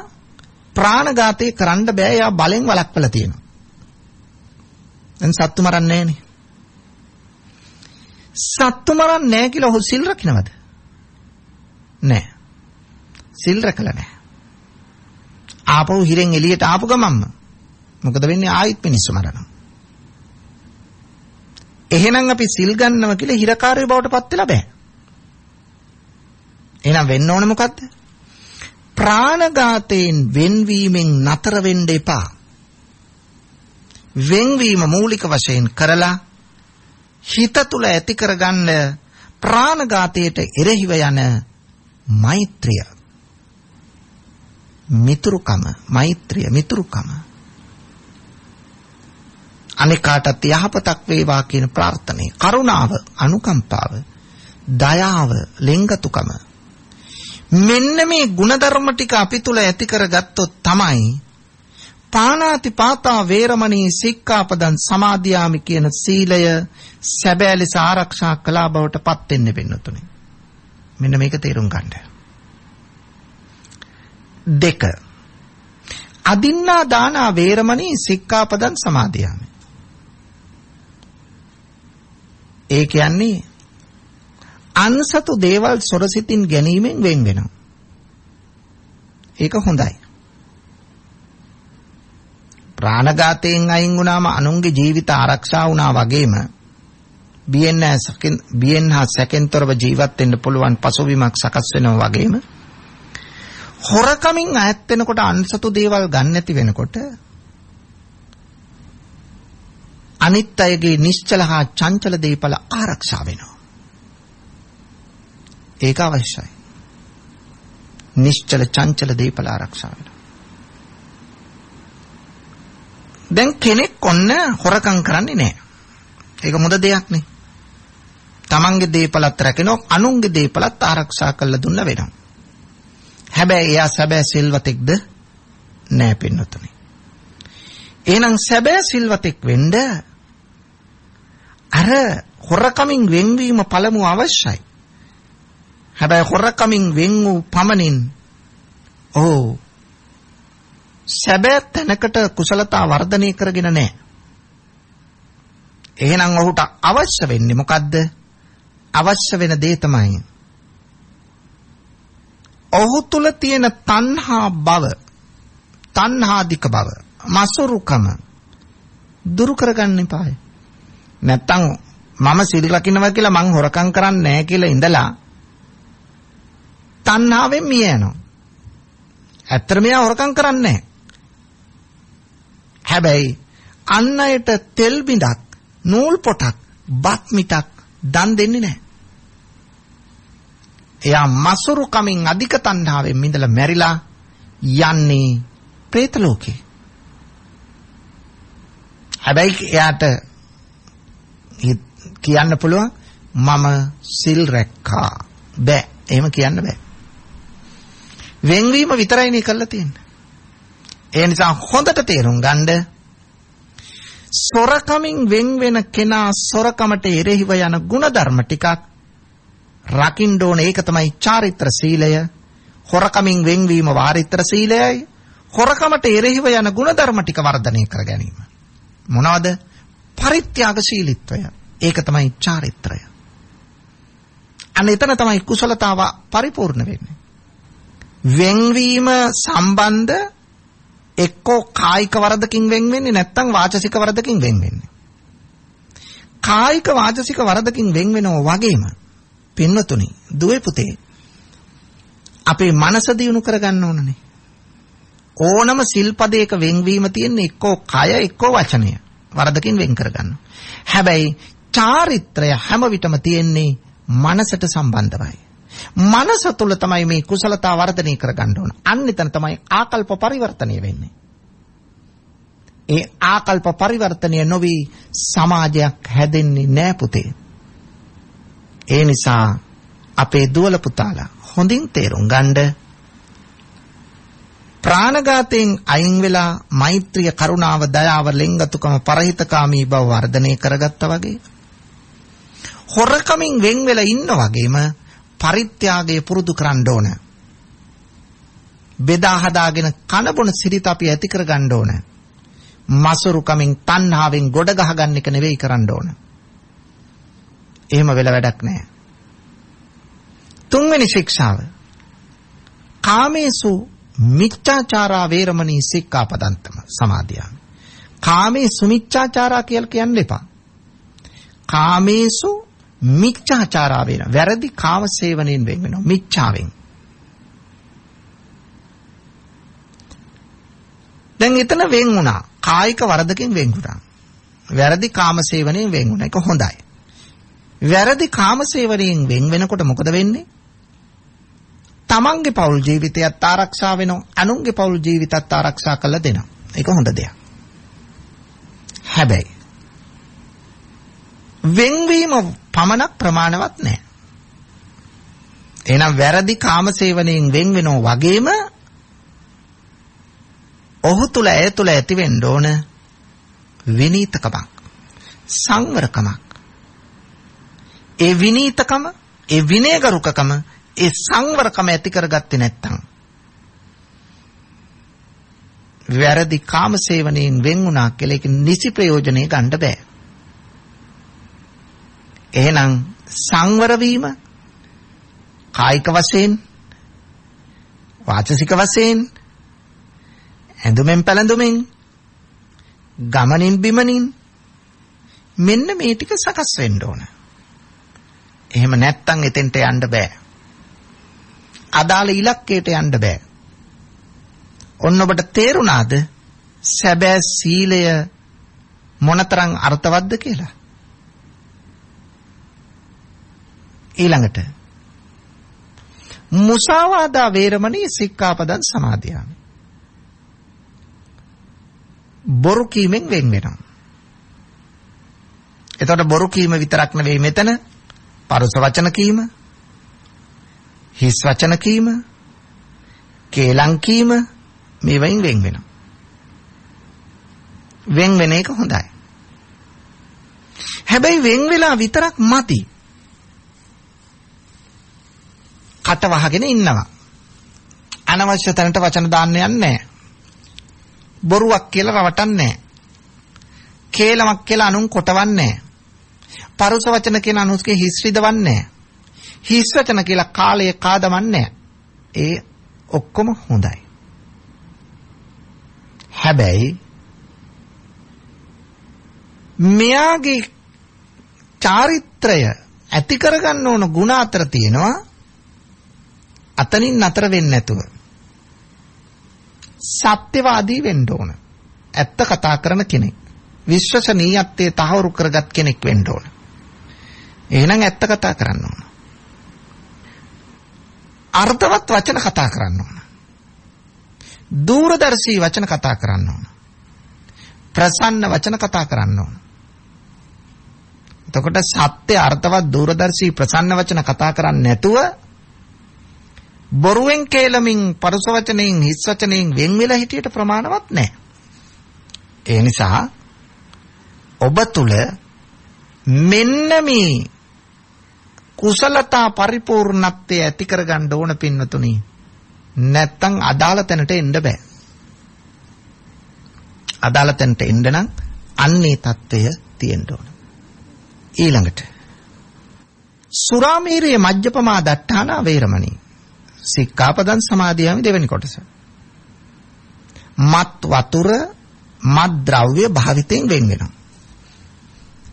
ප්‍රාණඝාතය කරන්න බෑ. එයා බලෙන් වළක්වලා තියෙනවා. දැන් සත්තු මරන්නේ නැහනේ. සත්තු මරන්නේ නැහැ කියලා ඔහු සිල් රකින්නවද? නැහැ. සිල් රැකලා නැහැ. ආපහු හිරෙන් එළියට ආපු ගමන්ම මොකද වෙන්නේ? ආයිත් මිනිස්සු මරනවා. එහෙනම් අපි සිල් ගන්නව කියලා හිරකාරයෝ බවට පත් වෙලා බෑ. එහෙනම් වෙන්න ඕන මොකද්ද? ප්‍රාණඝාතයෙන් වෙන්වීමෙන් නතර වෙන්න එපා. වෙන්වීම මූලික වශයෙන් කරලා හිත තුල ඇති කරගන්න ප්‍රාණඝාතයට එරෙහිව යන මෛත්‍රිය. මිතුරුකම, මෛත්‍රිය, මිතුරුකම. අනිකාටත් යහපතක් වේවා කියන ප්‍රාර්ථනාව, කරුණාව, අනුකම්පාව, දයාව, ලිංගතුකම. මෙන්න මේ ಗುಣධර්ම ටික අපි තුල ඇති කරගත්තොත් තමයි පාණාතිපාතා වේරමණී සික්ඛාපදං සමාදියාමි කියන සීලය සැබෑ ලෙස ආරක්ෂා කළා බවට පත් වෙන්න වෙනුතුනේ. මෙන්න මේක තේරුම් ගන්න. 2. අදින්නා දානා වේරමණී සික්ඛාපදං සමාදියාමි. ඒ කියන්නේ අන්සතු දේවල් සොරසිතින් ගැනීමෙන් වෙන් වෙනවා. ඒක හොඳයි. ප්‍රාණඝාතයෙන් අයින් වුණාම අනුන්ගේ ජීවිත ආරක්ෂා වුණා වගේම බියෙන් හා සැකෙන්තරව ජීවත් වෙන්න පුළුවන් පසුබිමක් සකස් වෙනවා වගේම හොරකමින් ඈත් වෙනකොට අන්සතු දේවල් ගන්න නැති වෙනකොට අනිත් අයගේ නිශ්චල හා චංචල දේපල ආරක්ෂා වෙනවා. ඒක අවශ්‍යයි. නිශ්චල චංචල දීපල ආරක්ෂා වෙනවා. දැන් කෙනෙක් ඔන්න හොරකම් කරන්නේ නැහැ. ඒක මොද දෙයක් නේ. තමන්ගේ දීපලත් රැකෙනවා, අනුන්ගේ දීපලත් ආරක්ෂා කරලා දුන්න වෙනවා. හැබැයි එයා සැබෑ සිල්වතෙක්ද නෑ පින්නතුනි. එහෙනම් සැබෑ සිල්වතෙක් වෙන්න අර හොරකමින් වෙන්වීම පළමුව අවශ්‍යයි. හැබැයි හොරකමින් වෙන් වූ පමණින් සැබෑ තැනකට කුසලතා වර්ධනය කරගෙන නැහැ. එහෙනම් ඔහුට අවශ්‍ය වෙන්නේ මොකද්ද? අවශ්‍ය වෙන දේ තමයි ඔහු තුල තියෙන තණ්හා භව, තණ්හාධික භව, මසුරුකම දුරු කරගන්න එපායි. නැත්තම් මම සිල් රකින්නවා කියලා මං හොරකම් කරන්නේ නැහැ කියලා ඉඳලා තණ්හාවෙන් මිය යනවා. ඇත්තට මෙයා හොරකම් කරන්නේ නැහැ. හැබැයි අන් අයට තෙල් බිඳක්, නූල් පොටක්, බත් මිටක් දන් දෙන්නේ නැහැ. එයා මසුරු කමින් අධික තණ්හාවෙන් මිදලා මැරිලා යන්නේ പ്രേත ලෝකේ. හැබැයි එයාට කියන්න පුළුවන් මම සිල් රැක්කා. බෑ. එහෙම කියන්න බෑ. වෙන්වීම විතරයිනේ කරලා තියෙන්නේ. ඒ නිසා හොඳට තේරුම් ගන්න සොරකමින් වෙන් වෙන කෙනා සොරකමට එරෙහිව යන ಗುಣධර්ම ටිකක් රකින්න ඕනේ. ඒක තමයි චාරිත්‍ර සීලය. හොරකමින් වෙන්වීම වාරිත්‍ර සීලයයි. හොරකමට එරෙහිව යන ಗುಣධර්ම ටික වර්ධනය කර ගැනීම. මොනවද? පරිත්‍යාගශීලීත්වය. ඒක තමයි චාරිත්‍රය. අන්න එතන තමයි කුසලතාව පරිපූර්ණ වෙන්නේ. වෙන්වීම සම්බන්ධ එක්කෝ කායික වරදකින් වෙන් වෙන්නේ, නැත්නම් වාචසික වරදකින් වෙන් වෙන්නේ. කායික වාචසික වරදකින් වෙන් වෙනෝ වගේම පින්වතුනි, දුවේ පුතේ, අපේ මනස දියුණු කරගන්න ඕනනේ. ඕනම සිල්පදයක වෙන්වීම තියෙන්නේ එක්කෝ කය එක්කෝ වචනය වරදකින් වෙන් කරගන්න. හැබැයි චාරිත්‍රය හැම විටම තියෙන්නේ මනසට සම්බන්ධවයි. මනස තුල තමයි මේ කුසලතා වර්ධනය කරගන්න ඕන. අන්න එතන තමයි ආකල්ප පරිවර්තනය වෙන්නේ. ඒ ආකල්ප පරිවර්තනය නොවි සමාජයක් හැදෙන්නේ නෑ පුතේ. ඒ නිසා අපේ දුවල පුතාලා හොඳින් තේරුම් ගන්න. ප්‍රාණඝාතයෙන් අයින් වෙලා මෛත්‍රිය, කරුණාව, දයාව, ලෙන්ගතුකම, පරහිතකාමී බව වර්ධනය කරගත්තා වගේ හොරකමින් වෙන් වෙලා ඉන්න වගේම පරිත්‍යාගය පුරුදු කරන්න ඕන. බෙදා හදාගෙන කන බොන සිරිත අපි ඇති කරගන්න ඕන. මසුරුකමින් තණ්හාවෙන් ගොඩ ගහගන්න එක නෙවෙයි කරන්න ඕන. එහෙම වෙලා වැඩක් නැහැ. තුන්වෙනි ශික්ෂාව කාමේසු මිච්ඡාචාරා වේරමණී සික්ඛාපදන්තම සමාදියා. කාමේ සුමිච්ඡාචාරා කියලා කියන්න එපා. කාමේසු මිච්ඡාචාරා වේන වැරදි කාම සේවනයෙන් වෙන් වෙනවා. මිච්ඡාවෙන්. දැන් එතන වෙන් වුණා. කායික වරදකින් වෙන් වුණා. වැරදි කාම සේවනයෙන් වෙන් වුණා. ඒක හොඳයි. වැරදි කාම සේවනයෙන් වෙන් වෙනකොට මොකද වෙන්නේ? තමන්ගේ පෞල් ජීවිතයත් ආරක්ෂා වෙනවා. අනුන්ගේ පෞල් ජීවිතත් ආරක්ෂා කරලා දෙනවා. ඒක හොඳ දෙයක්. හැබැයි වෙන්වීම පමණක් ප්‍රමාණවත් නැහැ. එහෙනම් වැරදි කාම සේවනයෙන් වෙන් වෙනෝ වගේම ඔහු තුල ඇය තුල ඇති වෙන්න ඕන විනීතකමක්, සංවරකමක්. ඒ විනීතකම, ඒ විනයගරුකකම, ඒ සංවරකම ඇති කරගත්තේ නැත්නම් වැරදි කාම සේවනයෙන් වෙන් වුණා කියලා ඒක නිසි ප්‍රයෝජනෙ ගන්න බෑ. එහෙනම් සංවර වීම කායික වශයෙන්, වාචසික වශයෙන්, ඇඳුමෙන් පැළඳුමෙන්, ගමනින් බිමනින් මෙන්න මේ ටික සකස් වෙන්න ඕන. එහෙම නැත්තම් එතෙන්ට යන්න බෑ. අදාළ ඉලක්කයට යන්න බෑ. ඔන්න ඔබට තේරුණාද සැබෑ සීලය මොනතරම් අර්ථවත්ද කියලා? ඊළඟට මුසාවාදා වේරමණී සික්ඛාපදං සමාදියාමි. බොරු කීමෙන් වෙන් වෙනවා. එතකොට බොරු කීම විතරක් නෙවෙයි මෙතන පරුස වචන කීම, හිස් වචන කීම, කේලම් කීම මේවෙන් වෙන් වෙනවා. වෙන් වෙන එක හොඳයි. හැබැයි වෙන් වෙලා විතරක් මදි. කට වහගෙන ඉන්නවා. අනවශ්‍ය තැනට වචන දාන්න යන්නේ නැහැ. බොරුවක් කියලා රවටන්නේ නැහැ. කේලමක් කියලා අනුන් කොටවන්නේ නැහැ. පරුස වචන කියන අනුස්ගේ හිස් රිදවන්නේ නැහැ. හිස් වචන කියලා කාලය කාදමන්නේ නැහැ. ඒ ඔක්කොම හොඳයි. හැබැයි මෙයාගේ චාරිත්‍රය ඇති කරගන්න ඕන ගුණ අතර තියෙනවා අතනින් නතර වෙන්නේ නැතුව සත්‍යවාදී වෙන්න ඕන. ඇත්ත කතා කරන කෙනෙක්. විශ්වසනීයත්වයේ තහවුරු කරගත් කෙනෙක් වෙන්න ඕන. එහෙනම් ඇත්ත කතා කරන්න ඕන. අර්ථවත් වචන කතා කරන්න ඕන. දූරදර්ශී වචන කතා කරන්න ඕන. ප්‍රසන්න වචන කතා කරන්න ඕන. එතකොට සත්‍ය අර්ථවත් දූරදර්ශී ප්‍රසන්න වචන කතා කරන්නේ නැතුව බොරුවෙන් කේලමින් පරුස වචනෙන් හිස් වචනෙන් වෙන් වෙලා හිටියට ප්‍රමාණවත් නැහැ. ඒ නිසා ඔබ තුල මෙන්න මේ කුසලතා පරිපූර්ණත්වය ඇති කරගන්න ඕන පින්වතුනි. නැත්තම් අදාළ තැනට එන්න බෑ. අදාළ තැනට එන්න නම් අන්නේ தত্ত্বය තියෙන්න ඕන. ඊළඟට සුරාමීරයේ මජ්ජපමා දට්ඨානා වේරමණී සික්ඛාපදං සමාදියාමි දෙවෙනි කොටස. මත් වතුර මත් ද්‍රව්‍ය භාවිතයෙන් වෙන් වෙනවා.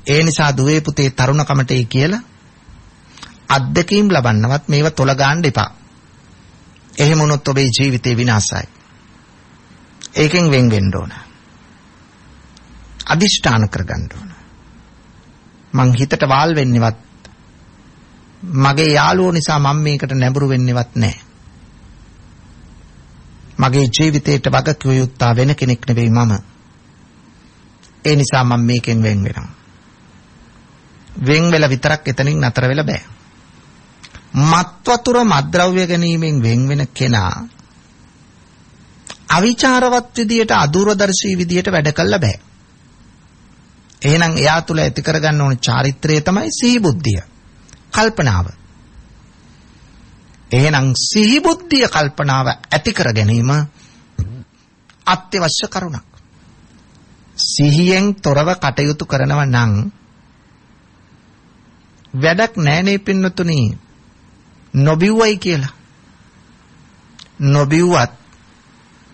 ඒ නිසා දුවේ පුතේ තරුණකමටයි කියලා අත්දැකීම් ලබන්නවත් මේව තොල ගන්න එපා. එහෙම වුණොත් ඔබේ ජීවිතේ විනාශයි. ඒකෙන් වෙන් වෙන්න ඕන. අදිෂ්ඨාන කරගන්න ඕන. මං හිතට වාල් වෙන්නේවත් මගේ යාළුවෝ නිසා මම මේකට නැඹුරු වෙන්නේවත් නැහැ. මගේ ජීවිතේට වගකිය යුත්තා වෙන කෙනෙක් නෙවෙයි මම. ඒ නිසා මම මේකෙන් වෙන් වෙනවා. වෙන් වෙලා විතරක් එතනින් නතර වෙලා බෑ. මත් වතුර මත්ද්‍රව්‍ය ගැනීමෙන් වෙන් වෙන කෙනා අවිචාරවත් විදියට අදූරදර්ශී විදියට වැඩ කළා බෑ. එහෙනම් එයා තුල ඇති කරගන්න ඕන චාරිත්‍රය තමයි සිහි බුද්ධිය. කල්පනාව. එහෙනම් සිහි බුද්ධිය කල්පනාව ඇති කර ගැනීම අත්‍යවශ්‍ය කරුණක්. සිහියෙන් තොරව කටයුතු කරනවා නම් වැඩක් නෑනේ පින්නතුනි. නොබිව්වයි කියලා. නොබිව්වත්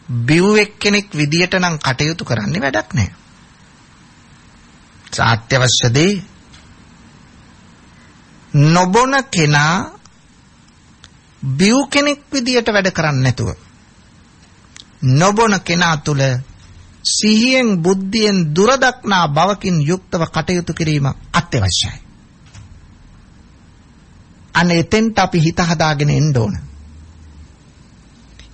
බිව්වෙක් කෙනෙක් විදියට නම් කටයුතු කරන්නේ වැඩක් නෑ. සත්‍යවශ්‍ය දේ නොබොන කෙනා බිව් කෙනෙක් විදියට වැඩ කරන්නේ නැතුව නොබොන කෙනා තුල සිහියෙන් බුද්ධියෙන් දුරදක්නා බවකින් යුක්තව කටයුතු කිරීම අත්‍යවශ්‍යයි. අනේ එතෙන්ට අපි හිත හදාගෙන එන්න ඕන.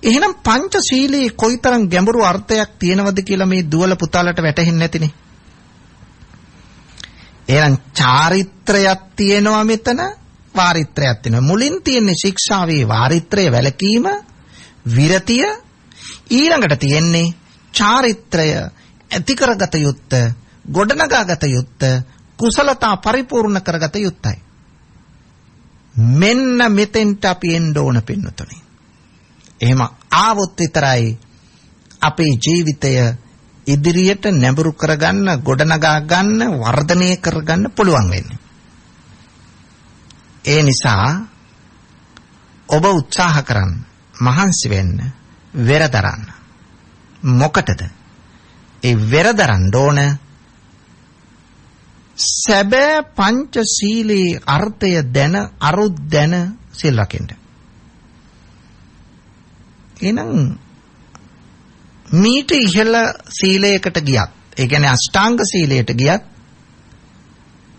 එහෙනම් පංචශීලයේ කොයිතරම් ගැඹුරු අර්ථයක් තියෙනවද කියලා මේ දුවල පුතාලට වැටහෙන්නේ නැතිනේ. එහෙනම් චාරිත්‍රයක් තියෙනවා මෙතන, වාරිත්‍රයක් තියෙනවා. මුලින් තියෙන්නේ ශික්ෂාවේ වාරිත්‍රය වැළකීම, විරතිය. ඊළඟට තියෙන්නේ චාරිත්‍රය ඇති කරගත යුත්ත, ගොඩනගාගත යුත්ත, කුසලතා පරිපූර්ණ කරගත යුත්තයි. මෙන්න මෙතෙන්ට අපි එන්න ඕන පින්නතුනේ. එහෙම ආවොත් විතරයි අපේ ජීවිතය ඉදිරියට නැඹුරු කරගන්න, ගොඩනගා ගන්න, වර්ධනය කරගන්න පුළුවන් වෙන්නේ. ඒ නිසා ඔබ උත්සාහ කරන්න, මහන්සි වෙන්න, වෙරදරන්න. මොකටද? ඒ වෙරදරන්න ඕන සැබෑ පංචශීලී අර්ථය දැන, අරුත් දැන සිල් රකින්න. එහෙනම් මීට ඉහළ සීලයකට ගියත්, ඒ කියන්නේ අෂ්ටාංග සීලයට ගියත්,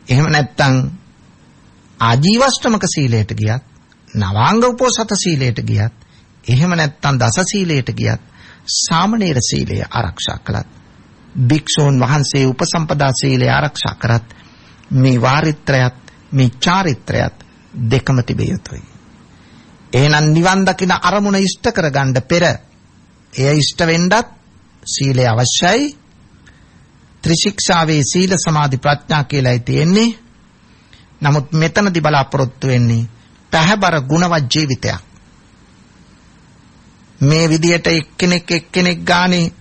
එහෙම නැත්නම් ආජීවශ්‍රමක සීලයට ගියත් නවාංග උපෝසත සීලයට ගියත්, එහෙම නැත්නම් දස සීලයට ගියත්, සාමණේර සීලය ආරක්ෂා කළත්, භික්ෂූන් වහන්සේ උපසම්පදා සීලය ආරක්ෂා කරත්, මේ වාරිත්‍රයත් මේ චාරිත්‍රයත් දෙකම තිබිය යුතුයි. එහෙනම් නිවන් දකින අරමුණ ඉෂ්ට කරගන්න පෙර එය ඉෂ්ට වෙන්නත් සීලය අවශ්‍යයි. ත්‍රිශික්ෂාවේ සීල සමාධි ප්‍රඥා කියලායි තියෙන්නේ. නමුත් මෙතනදී බලාපොරොත්තු වෙන්නේ පැහැබර ගුණවත් ජීවිතයක්. මේ විදියට එක්කෙනෙක් ගානේ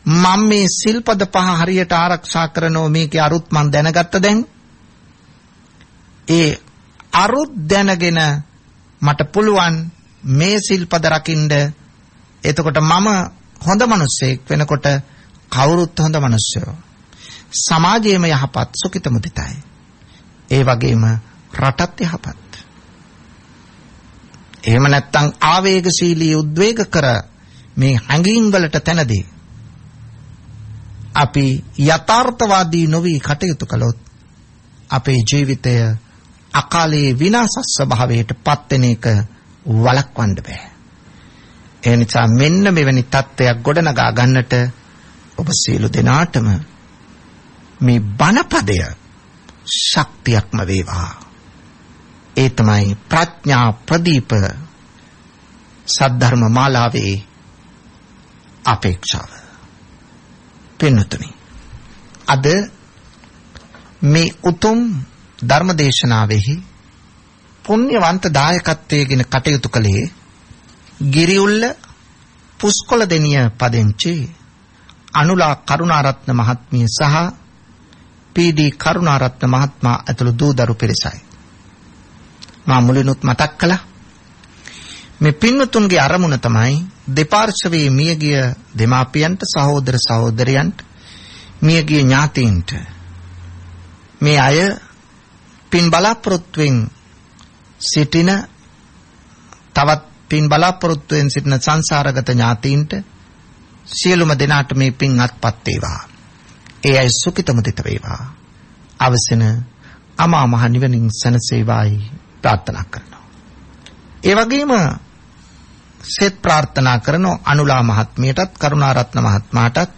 මම මේ සිල්පද පහ හරියට ආරක්ෂා කරනෝ මේකේ අරුත් මන් දැනගත්ත දැන්. ඒ අරුත් දැනගෙන මට පුළුවන් මේ සිල්පද රකින්න. එතකොට මම හොඳ මිනිසෙක් වෙනකොට කවුරුත් හොඳ මිනිස්සයෝ. සමාජයේම යහපත් සුඛිත මුදිතයි. ඒ වගේම රටත් යහපත්. එහෙම නැත්නම් ආවේගශීලී උද්වේග කර මේ හැඟීම් වලට තැනදී අපි යථාර්ථවාදී නොවි කටයුතු කළොත් අපේ ජීවිතය අකාලේ විනාශ ස්වභාවයට පත් වෙන එක වළක්වන්න බෑ. ඒ නිසා මෙන්න මෙවැනි තත්ත්වයක් ගොඩනගා ගන්නට ඔබ සියලු දෙනාටම මේ බණපදය ශක්තියක්ම වේවා. ඒ තමයි ප්‍රඥා ප්‍රදීප සද්ධර්ම මාලාවේ අපේක්ෂාව. පින්නතුනි, අද මේ උතුම් ධර්මදේශනාවෙහි පුණ්‍යවන්ත දායකත්වයෙන් කටයුතු කළේ ගිරිඋල්ල පුස්කොළ දෙනිය පදිංචි අනුලා කරුණාරත්න මහත්මිය සහ පී.ඩී. කරුණාරත්න මහත්මයා ඇතුළු දූදරු පිරිසයි. මා මුලිනුත් මතක් කළා මේ පින්නතුන්ගේ අරමුණ තමයි දෙපාර්ශ්වයේ මියගිය දෙමාපියන්ට, සහෝදර සහෝදරයන්ට, මියගිය ඥාතීන්ට මේ අය පින් බලාපොරොත්තුෙන් සිටින, තවත් පින් බලාපොරොත්තුෙන් සිටින සංසාරගත ඥාතීන්ට සියලුම දෙනාට මේ පින් අත්පත් වේවා. ඒ අය සුඛිත මුදිත වේවා. අවසන අමා මහ නිවනින් සැනසේවායි ප්‍රාර්ථනා කරනවා. ඒ වගේම සෙත් ප්‍රාර්ථනා කරන අනුලා මහත්මියටත්, කරුණාරත්න මහත්මයාටත්,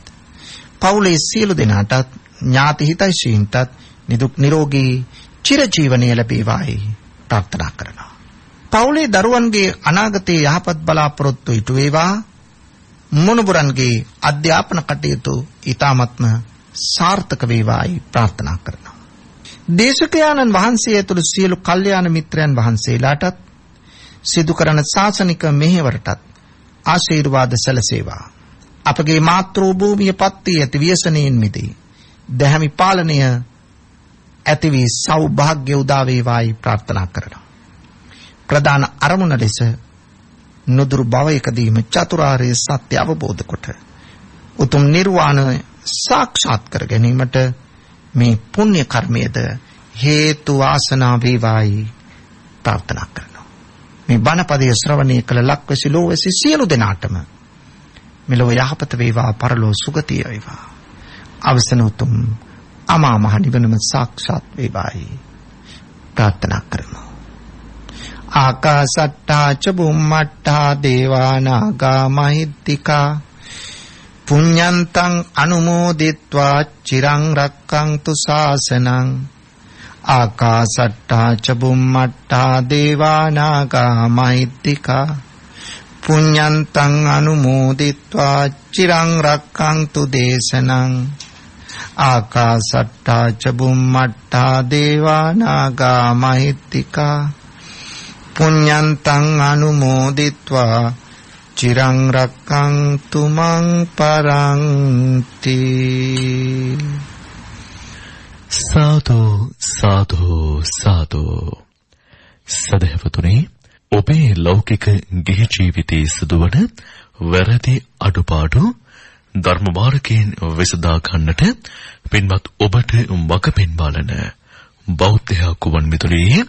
පවුලේ සියලු දෙනාටත්, ඥාති හිතයිශීන්ටත් නිදුක් නිරෝගී චිරජීවනය ලැබේවායි ප්‍රාර්ථනා කරනවා. පවුලේ දරුවන්ගේ අනාගතයේ යහපත් බලාපොරොත්තු ඉටු වේවා. මොනුබුරන්ගේ අධ්‍යාපන කටයුතු ඊ타මත්ම සාර්ථක වේවායි ප්‍රාර්ථනා කරනවා. දේශකයාණන් වහන්සේ ඇතුළු සියලු කල්යාණ මිත්‍රයන් වහන්සේලාටත් සිදු කරන ශාසනික මෙහෙවරටත් ආශිර්වාද සැලසේවා. අපගේ මාතෘ භූමිය පත්වී ඇති ව්‍යසනයෙන් මිදී දැහැමි පාලනය ඇති වී සෞභාග්‍ය උදා වේවායි ප්‍රාර්ථනා කරනවා. ප්‍රධාන අරමුණ ලෙස නුදුරු භවයකදීම චතුරාර්ය සත්‍ය අවබෝධ කොට උතුම් නිර්වාණය සාක්ෂාත් කර ගැනීමට මේ පුණ්‍ය කර්මයේද හේතු වාසනා වේවායි ප්‍රාර්ථනා කරනවා. මේ බණපදයේ ශ්‍රවණය කළ ලක්වැසි ලෝවැසි සියලු දෙනාටම මෙලොව යහපත වේවා, පරලොව සුගතිය වේවා. අවසන උතුම් අමා මහ නිවනම සාක්ෂාත් වේවායි ප්‍රාර්ථනා කරමු. ආකාසට්ටා ච බුම්මට්ටා දේවා නාග මහිද්దికා පුඤ්ඤන්තං අනුමෝදිත්වා චිරං රක්ඛන්තු ශාසනං. ආකාසට්ටා ච බුම්මට්ටා දේවා නාග මහිද්దికා පුඤ්ඤන්තං අනුමෝදිත්වා චිරං රක්ඛන්තු දේශනං. ආකාසට්ටා ච බුම්මට්ටා දේවා නාග මහිද්దికා පුඤ්ඤන්තං අනුමෝදිත්වා චිරං රක්ඛන්තු මං පරන්ති. සාදු සාදු සාදු. සදහවතුනි, ඔබේ ලෞකික ගිහි ජීවිතයේ සිදුවන වැරදි අඩුපාඩු ධර්ම මාර්ගයෙන් විසඳා ගන්නට පින්වත් ඔබට මඟ පෙන්වාලන බෞද්ධ කුවන් මිතුරේ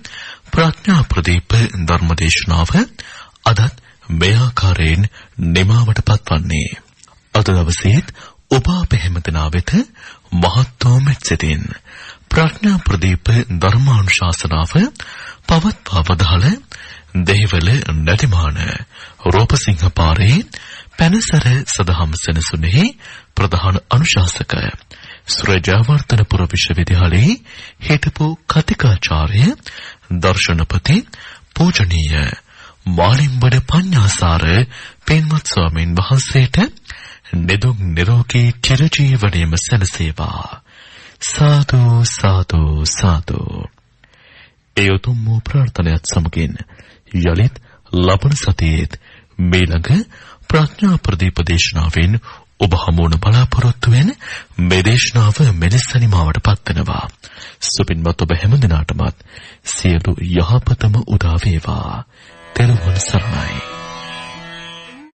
ප්‍රඥා ප්‍රදීප ධර්මදේශනාව අදත් මේ ආකාරයෙන් නිමාවට පත්වන්නේ. අද දවසේ ඔබ අප හැමදෙනා වෙත මහත්වම සිටින් ප්‍රඥා ප්‍රදීප ධර්මානුශාසනාව පවත්වා වදාළ දෙහිවල නැතිමාන රූපසිංහ පාරේ පැනසර සදහම් සෙනසුනේහි ප්‍රධාන අනුශාසක සුරජාවර්තනපුර විශ්වවිද්‍යාලයේ හිටපු කතිකාචාර්ය දර්ශනපති පූජනීය මාලිම්බඩ පඤ්ඤාසාර පෙන්වත් ස්වාමීන් වහන්සේට නිදුක් නිරෝගී චිරජීවනයේම සැලසේවා. සාදු සාදු සාදු. ඒ උතුම් වූ ප්‍රාර්ථනාවත් සමගින් යලිත් ලබන සතියේත් මේළඟ ප්‍රඥා ප්‍රදීප දේශනාවෙන් ඔබ හමුවන බලාපොරොත්තු වෙන මේ දේශනාව මෙලෙසනිමාවට පත්වනවා. සුපින්වත් ඔබ හැම දිනාටමත් සියලු යහපතම උදා වේවා. තෙරුවන් සරණයි.